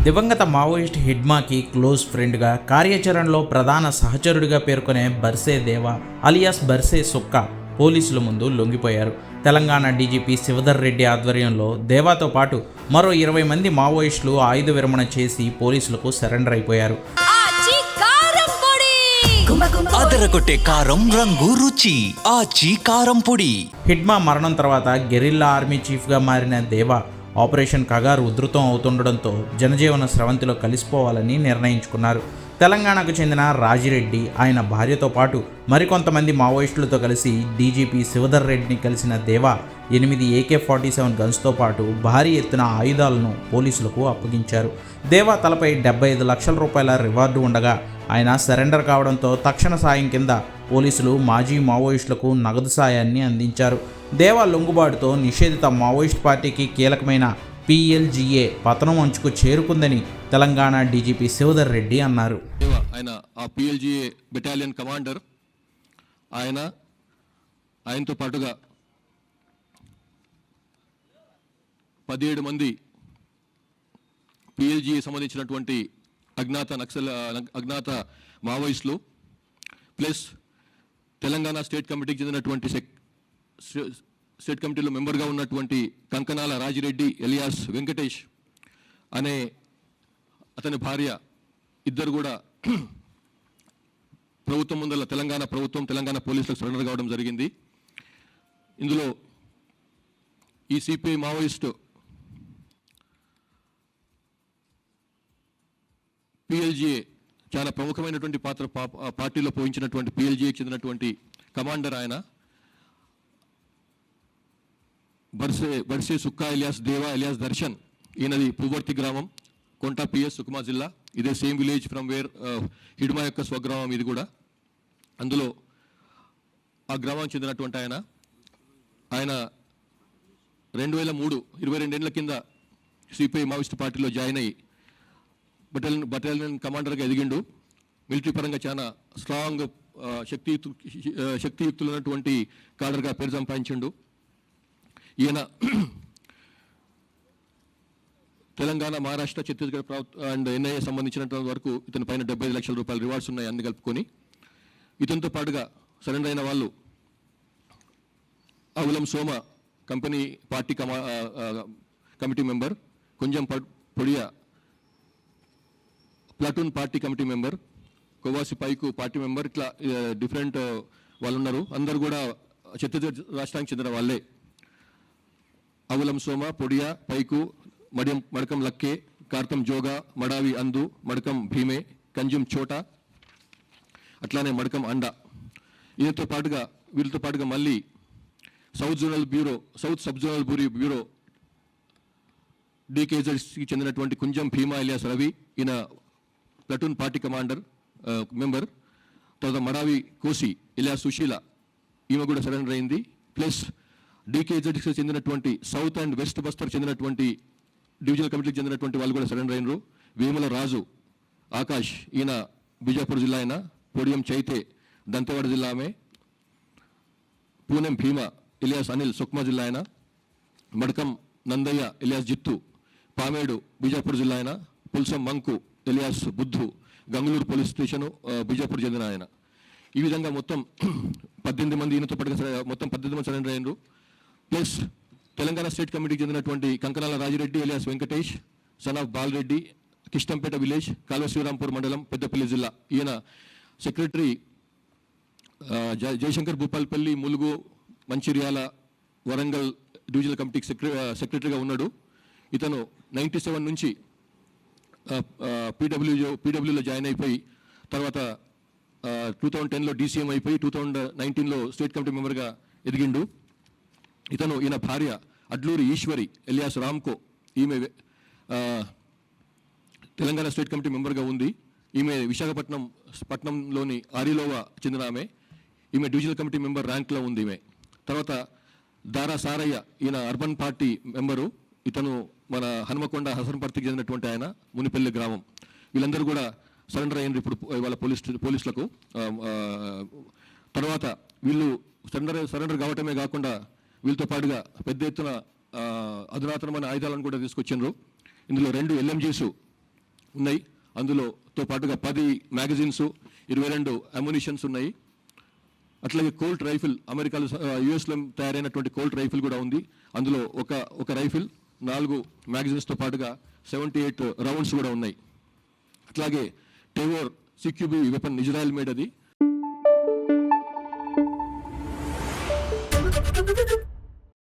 దివంగత Maoist హిడ్మాకి close ఫ్రెండ్గా, కార్యాచరణలో ప్రధాన సహచరుడిగా పేర్కొనే బర్సే దేవా అలియాస్ బర్సే సుక్క పోలీసుల ముందు లొంగిపోయారు. తెలంగాణ డీజీపీ శివధర్ రెడ్డి ఆధ్వర్యంలో దేవాతో పాటు మరో 20 మంది మావోయిస్టులు ఆయుధ విరమణ చేసి పోలీసులకు సరెండర్ అయిపోయారు. అదరగొట్టే కారం రంగు రుచి ఆచి కారం పొడి. హిడ్మా మరణం తర్వాత గెరిల్లా ఆర్మీ చీఫ్గా మారిన దేవా ఆపరేషన్ కగారు ఉధృతం అవుతుండడంతో జనజీవన స్రవంతిలో కలిసిపోవాలని నిర్ణయించుకున్నారు. తెలంగాణకు చెందిన రాజిరెడ్డి, ఆయన భార్యతో పాటు మరికొంతమంది మావోయిస్టులతో కలిసి డీజీపీ శివధర్ రెడ్డిని కలిసిన దేవా 8 AK-47 గన్స్తో పాటు భారీ ఎత్తున ఆయుధాలను పోలీసులకు అప్పగించారు. దేవా తలపై 75 లక్షల రూపాయల రివార్డు ఉండగా ఆయన సరెండర్ కావడంతో తక్షణ సాయం కింద పోలీసులు మాజీ మావోయిస్టులకు నగదు సాయాన్ని అందించారు. దేవా లొంగుబాటుతో నిషేధిత మావోయిస్ట్ పార్టీకి కీలకమైన PLGA పతనం అంచుకు చేరుకుందని తెలంగాణ డీజీపీ శివధర్ రెడ్డి అన్నారు. ఆయన ఆ PLGA బెటాలియన్ కమాండర్. ఆయనతో పాటుగా 17 మంది PLGA సంబంధించినటువంటి అజ్ఞాత మావోయిస్టులు, ప్లస్ తెలంగాణ స్టేట్ కమిటీకి చెందినటువంటి స్టేట్ కమిటీలో మెంబర్గా ఉన్నటువంటి కంకనాల రాజిరెడ్డి ఎలియాస్ వెంకటేష్ అనే అతని భార్య, ఇద్దరు కూడా ప్రభుత్వం ముందర తెలంగాణ పోలీసులకు సరెండర్ కావడం జరిగింది. ఇందులో ఈ సిపిఐ మావోయిస్టు PLGA చాలా ప్రముఖమైనటువంటి పాత్ర పార్టీలో పోయించినటువంటి PLGAకి చెందినటువంటి కమాండర్ ఆయన బర్సే సుక్కా ఎలియాస్ దేవా ఎలియాస్ దర్శన్. ఈయనది పువ్వర్తి గ్రామం, కొంట PS సుకుమా జిల్లా. ఇదే same village from where Hidma యొక్క స్వగ్రామం ఇది కూడా. అందులో ఆ గ్రామానికి చెందినటువంటి ఆయన 2003 22 ఏళ్ల కింద సిపిఐ మావోయిస్ట్ పార్టీలో జాయిన్ అయ్యి బటాలియన్ కమాండర్గా ఎదిగిండు. మిలిటరీ పరంగా చాలా స్ట్రాంగ్ శక్తియుక్తులు ఉన్నటువంటి కాడర్గా పేరు సంపాదించిండు. ఈయన తెలంగాణ, మహారాష్ట్ర, ఛత్తీస్గఢ్ అండ్ NIA సంబంధించినంత వరకు ఇతని పైన 75 లక్షల రూపాయల రివార్డ్స్ ఉన్నాయి. అన్ని కలుపుకొని ఇతనితో పాటుగా సరెండర్ అయిన వాళ్ళు Avulam Soma company party committee member, కొంచెం Podiya platoon party committee member, Kovasi Paiku party member, ఇట్లా డిఫరెంట్ వాళ్ళు ఉన్నారు. అందరు కూడా ఛత్తీస్గఢ్ రాష్ట్రానికి చెందిన వాళ్ళే. అవులం సోమ, పొడియా, పైకు, మడకం లక్కే, కార్తం జోగా, మడావి అందు, మడకం భీమే, కంజం చోట, అట్లానే మడకం అండ. వీళ్ళతో పాటుగా మళ్ళీ సౌత్ సబ్ జోనల్ బ్యూరో DKZకి చెందినటువంటి కుంజం భీమా ఎలియాస్ రవి, ఈయన ప్లాటూన్ పార్టీ కమాండర్ మెంబర్. తర్వాత మడావి కోసి ఎలియాస్ సుశీల, ఈమె కూడా సరెండర్ అయింది. ప్లస్ DKZకి చెందినటువంటి సౌత్ అండ్ వెస్ట్ బస్తర్ చెందినటువంటి డివిజనల్ కమిటీకి చెందినటువంటి వాళ్ళు కూడా సరెండర్ అయినరు. వేముల రాజు ఆకాష్, ఈయన బీజాపూర్ జిల్లా ఆయన. పొడియం చైతే దంతెవాడ జిల్లా ఆమె. పూనెం భీమా ఎలియాస్ అనిల్ సుక్మా జిల్లా ఆయన. మడకం నందయ్య ఎలియాస్ జిత్తు, పామేడు బీజాపూర్ జిల్లా ఆయన. Pulsam మంకు alias బుద్ధు, Gangulur police station Bijapur చెందిన ఆయన. ఈ విధంగా మొత్తం 18 మంది ఈయనతో పాటుగా మొత్తం 18 మంది సరెండర్ అయినరు. ప్లస్ తెలంగాణ స్టేట్ కమిటీకి చెందినటువంటి Kankanala Rajireddy alias Venkatesh, son of Balareddy, Kishtampet village, Kalva Shivarampur మండలం, పెద్దపల్లి జిల్లా. ఈయన సెక్రటరీ జయశంకర్ భూపాల్పల్లి, ములుగు, మంచిర్యాల, వరంగల్ డివిజనల్ కమిటీకి సెక్రటరీగా ఉన్నాడు. ఇతను 97 నుంచి పీడబ్ల్యూలో జాయిన్ అయిపోయి తర్వాత 2010లో DCM అయిపోయి 2019లో స్టేట్ కమిటీ మెంబర్గా ఎదిగిండు. ఈయన భార్య అడ్లూరి ఈశ్వరి ఎలియాస్ రామ్కో, ఈమె తెలంగాణ స్టేట్ కమిటీ మెంబర్గా ఉంది. ఈమె విశాఖపట్నంలోని ఆరిలోవా చెందిన ఆమె. ఈమె డివిజనల్ కమిటీ మెంబర్ ర్యాంక్లో ఉంది ఈమె. తర్వాత దారా సారయ్య, ఈయన అర్బన్ పార్టీ మెంబరు. ఇతను మన హనుమకొండ హసన్పర్తికి చెందినటువంటి ఆయన, మునిపల్లి గ్రామం. వీళ్ళందరూ కూడా సరెండర్ అయినారు ఇప్పుడు వాళ్ళ పోలీసులకు. తర్వాత వీళ్ళు సరెండర్ కావటమే కాకుండా వీళ్ళతో పాటుగా పెద్ద ఎత్తున అధునాతనమైన ఆయుధాలను కూడా తీసుకొచ్చిండ్రు. ఇందులో 2 LMGs ఉన్నాయి. అందులోతో పాటుగా 10 మ్యాగజైన్స్, 22 అమ్యునిషన్స్ ఉన్నాయి. అట్లాగే కోల్ట్ రైఫిల్, అమెరికాలో యుఎస్లో తయారైనటువంటి కోల్ట్ రైఫిల్ కూడా ఉంది. అందులో ఒక రైఫిల్, 4 మ్యాగజైన్స్తో పాటుగా 78 రౌండ్స్ కూడా ఉన్నాయి. అట్లాగే టెవోర్ CQB వెపన్, ఇజ్రాయెల్ మేడ్ అది,